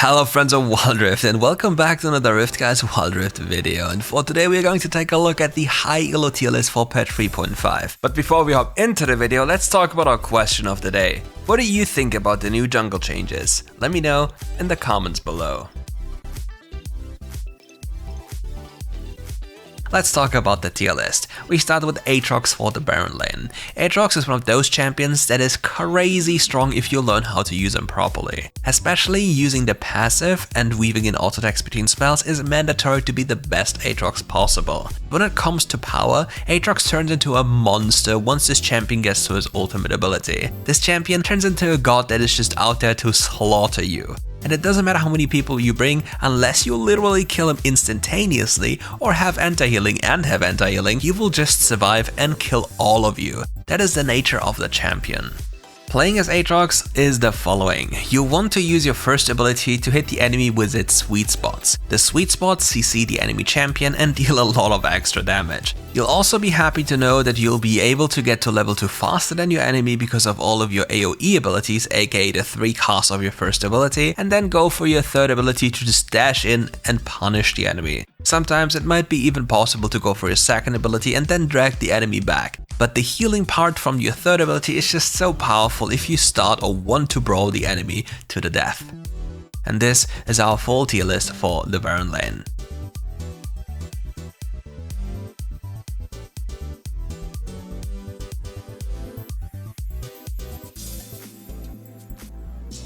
Hello friends of WildRift and welcome back to another RiftGuides WildRift video, and for today we are going to take a look at the high elo tier list for patch 3.5. But before we hop into the video, let's talk about our question of the day. What do you think about the new jungle changes? Let me know in the comments below. Let's talk about the tier list. We start with Aatrox for the Baron lane. Aatrox is one of those champions that is crazy strong if you learn how to use him properly. Especially using the passive and weaving in auto attacks between spells is mandatory to be the best Aatrox possible. When it comes to power, Aatrox turns into a monster once this champion gets to his ultimate ability. This champion turns into a god that is just out there to slaughter you. And it doesn't matter how many people you bring, unless you literally kill him instantaneously or have anti-healing and have anti-healing, he will just survive and kill all of you. That is the nature of the champion. Playing as Aatrox is the following. You want to use your first ability to hit the enemy with its sweet spots. The sweet spots CC the enemy champion and deal a lot of extra damage. You'll also be happy to know that you'll be able to get to level 2 faster than your enemy because of all of your AoE abilities, aka the 3 casts of your first ability, and then go for your third ability to just dash in and punish the enemy. Sometimes it might be even possible to go for your second ability and then drag the enemy back. But the healing part from your third ability is just so powerful if you start or want to brawl the enemy to the death. And this is our full tier list for the Baron lane.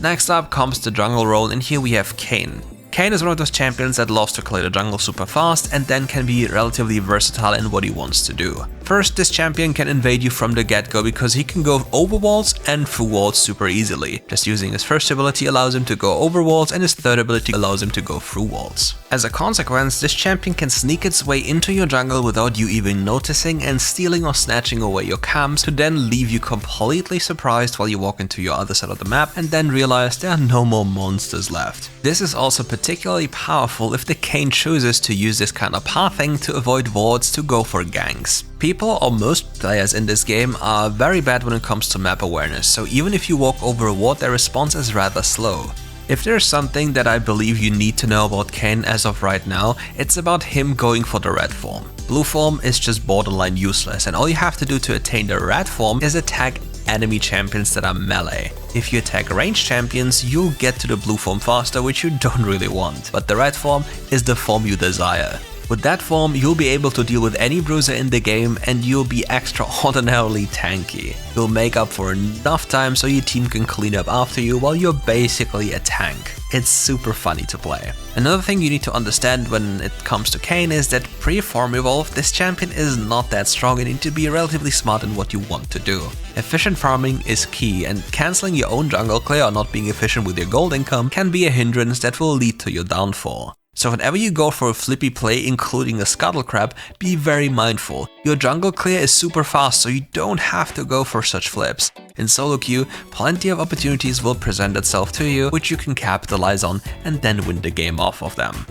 Next up comes the jungle role, and here we have Kayn. Kayn is one of those champions that loves to clear the jungle super fast and then can be relatively versatile in what he wants to do. First, this champion can invade you from the get-go because he can go over walls and through walls super easily. Just using his first ability allows him to go over walls and his third ability allows him to go through walls. As a consequence, this champion can sneak its way into your jungle without you even noticing and stealing or snatching away your camps to then leave you completely surprised while you walk into your other side of the map and then realize there are no more monsters left. This is also particularly powerful if the Kayn chooses to use this kind of pathing to avoid wards to go for ganks. People, or most players in this game, are very bad when it comes to map awareness, so even if you walk over a ward, their response is rather slow. If there's something that I believe you need to know about Kayn as of right now, it's about him going for the red form. Blue form is just borderline useless, and all you have to do to attain the red form is attack enemy champions that are melee. If you attack ranged champions, you'll get to the blue form faster, which you don't really want, but the red form is the form you desire. With that form, you'll be able to deal with any bruiser in the game and you'll be extraordinarily tanky. You'll make up for enough time so your team can clean up after you while you're basically a tank. It's super funny to play. Another thing you need to understand when it comes to Kayn is that pre-form evolve, this champion is not that strong and you need to be relatively smart in what you want to do. Efficient farming is key, and cancelling your own jungle clear or not being efficient with your gold income can be a hindrance that will lead to your downfall. So whenever you go for a flippy play, including a scuttle crab, be very mindful. Your jungle clear is super fast, so you don't have to go for such flips. In solo queue, plenty of opportunities will present itself to you, which you can capitalize on and then win the game off of them.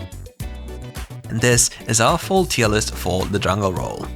And this is our full tier list for the jungle role.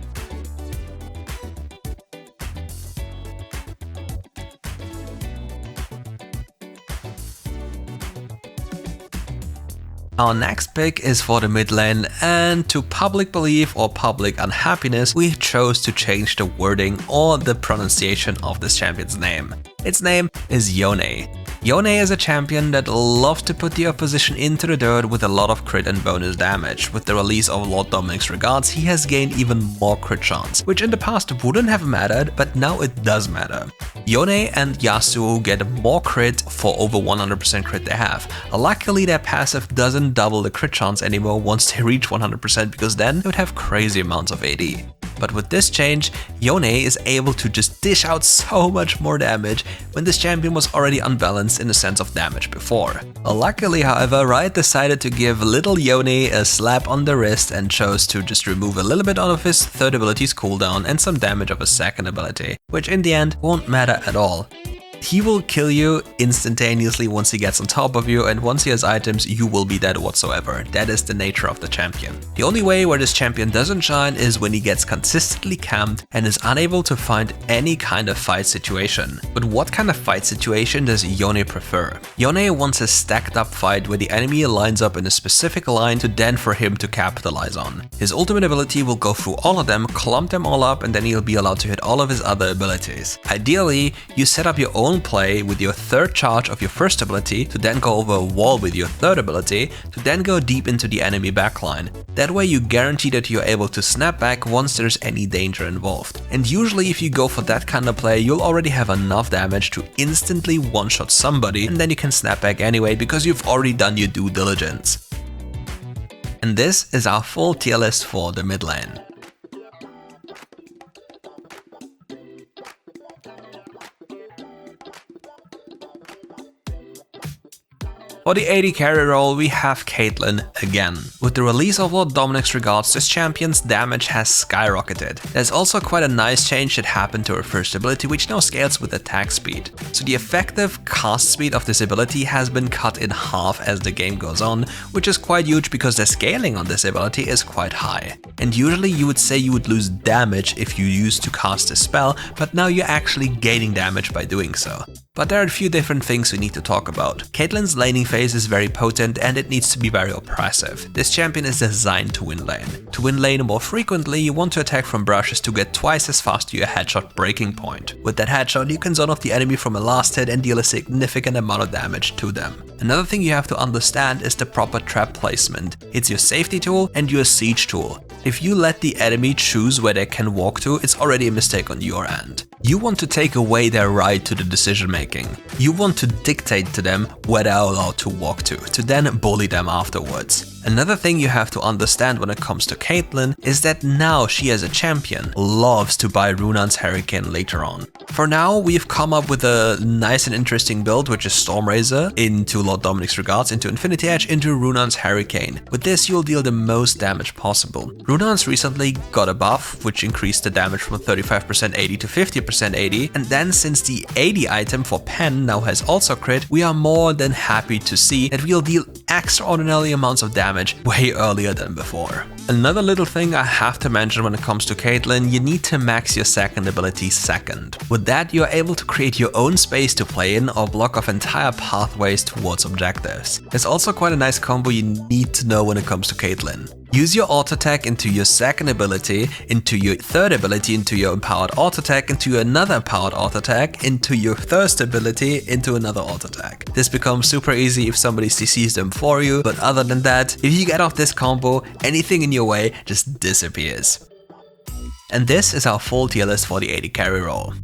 Our next pick is for the mid lane, and to public belief or public unhappiness, we chose to change the wording or the pronunciation of this champion's name. Its name is Yone. Yone is a champion that loves to put the opposition into the dirt with a lot of crit and bonus damage. With the release of Lord Dominic's Regards, he has gained even more crit chance, which in the past wouldn't have mattered, but now it does matter. Yone and Yasuo get more crit for over 100% crit they have. Luckily, their passive doesn't double the crit chance anymore once they reach 100% because then they would have crazy amounts of AD. But with this change, Yone is able to just dish out so much more damage when this champion was already unbalanced in the sense of damage before. Luckily, however, Riot decided to give little Yone a slap on the wrist and chose to just remove a little bit out of his third ability's cooldown and some damage of his second ability, which in the end won't matter at all. He will kill you instantaneously once he gets on top of you, and once he has items, you will be dead whatsoever. That is the nature of the champion. The only way where this champion doesn't shine is when he gets consistently camped and is unable to find any kind of fight situation. But what kind of fight situation does Yone prefer? Yone wants a stacked up fight where the enemy lines up in a specific line to then for him to capitalize on. His ultimate ability will go through all of them, clump them all up, and then he'll be allowed to hit all of his other abilities. Ideally, you set up your own play with your third charge of your first ability to then go over a wall with your third ability to then go deep into the enemy backline. That way you guarantee that you're able to snap back once there's any danger involved. And usually if you go for that kind of play, you'll already have enough damage to instantly one-shot somebody, and then you can snap back anyway because you've already done your due diligence. And this is our full tier list for the mid lane. For the AD carry role, we have Caitlyn again. With the release of Lord Dominik's Regards, this champion's damage has skyrocketed. There's also quite a nice change that happened to her first ability, which now scales with attack speed. So the effective cast speed of this ability has been cut in half as the game goes on, which is quite huge because the scaling on this ability is quite high. And usually you would say you would lose damage if you used to cast a spell, but now you're actually gaining damage by doing so. But there are a few different things we need to talk about. Caitlyn's laning phase is very potent and it needs to be very oppressive. This champion is designed to win lane. To win lane more frequently, you want to attack from brushes to get twice as fast to your headshot breaking point. With that headshot, you can zone off the enemy from a last hit and deal a significant amount of damage to them. Another thing you have to understand is the proper trap placement. It's your safety tool and your siege tool. If you let the enemy choose where they can walk to, it's already a mistake on your end. You want to take away their right to the decision making. You want to dictate to them where they're allowed to walk to then bully them afterwards. Another thing you have to understand when it comes to Caitlyn is that now she as a champion loves to buy Runan's Hurricane later on. For now, we've come up with a nice and interesting build, which is Stormrazor into Lord Dominik's Regards, into Infinity Edge, into Runan's Hurricane. With this, you'll deal the most damage possible. Runan's recently got a buff, which increased the damage from 35% AD to 50% AD, and then since the AD item for Pen now has also crit, we are more than happy to see that we'll deal extraordinary amounts of damage way earlier than before. Another little thing I have to mention when it comes to Caitlyn, you need to max your second ability second. With that, you're able to create your own space to play in or block off entire pathways towards objectives. There's also quite a nice combo you need to know when it comes to Caitlyn. Use your auto attack into your second ability, into your third ability, into your empowered auto attack, into another empowered auto attack, into your first ability, into another auto attack. This becomes super easy if somebody CCs them for you, but other than that, if you get off this combo, anything in your way just disappears. And this is our full tier list for the AD carry role.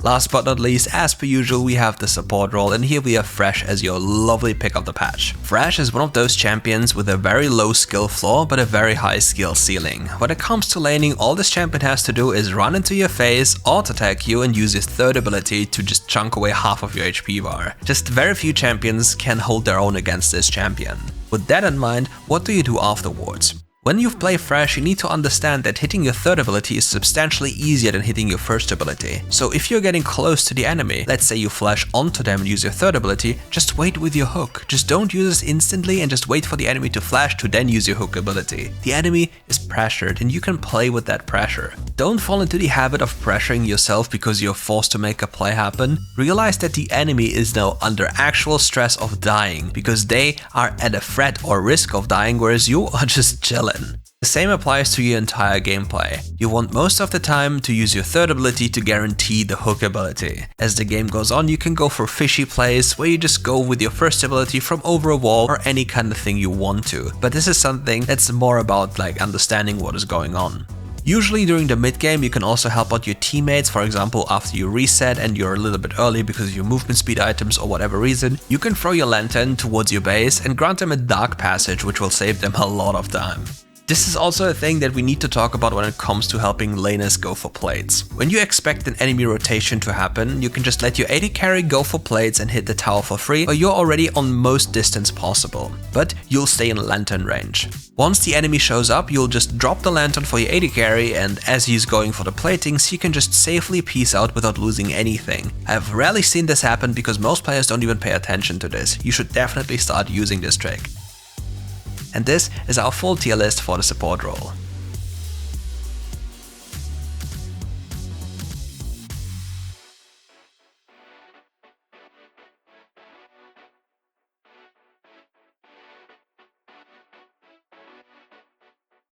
Last but not least, as per usual, we have the support role, and here we have Thresh as your lovely pick of the patch. Thresh is one of those champions with a very low skill floor but a very high skill ceiling. When it comes to laning, all this champion has to do is run into your face, auto-attack you, and use his third ability to just chunk away half of your HP bar. Just very few champions can hold their own against this champion. With that in mind, what do you do afterwards? When you play Thresh, you need to understand that hitting your third ability is substantially easier than hitting your first ability. So if you're getting close to the enemy, let's say you flash onto them and use your third ability, just wait with your hook. Just don't use this instantly and just wait for the enemy to flash to then use your hook ability. The enemy is pressured and you can play with that pressure. Don't fall into the habit of pressuring yourself because you're forced to make a play happen. Realize that the enemy is now under actual stress of dying because they are at a threat or risk of dying, whereas you are just chilling. The same applies to your entire gameplay. You want most of the time to use your third ability to guarantee the hook ability. As the game goes on, you can go for fishy plays where you just go with your first ability from over a wall or any kind of thing you want to. But this is something that's more about understanding what is going on. Usually during the mid game you can also help out your teammates, for example after you reset and you're a little bit early because of your movement speed items or whatever reason, you can throw your lantern towards your base and grant them a dark passage which will save them a lot of time. This is also a thing that we need to talk about when it comes to helping laners go for plates. When you expect an enemy rotation to happen, you can just let your AD carry go for plates and hit the tower for free, or you're already on most distance possible, but you'll stay in lantern range. Once the enemy shows up, you'll just drop the lantern for your AD carry, and as he's going for the platings, you can just safely peace out without losing anything. I've rarely seen this happen because most players don't even pay attention to this. You should definitely start using this trick. And this is our full tier list for the support role.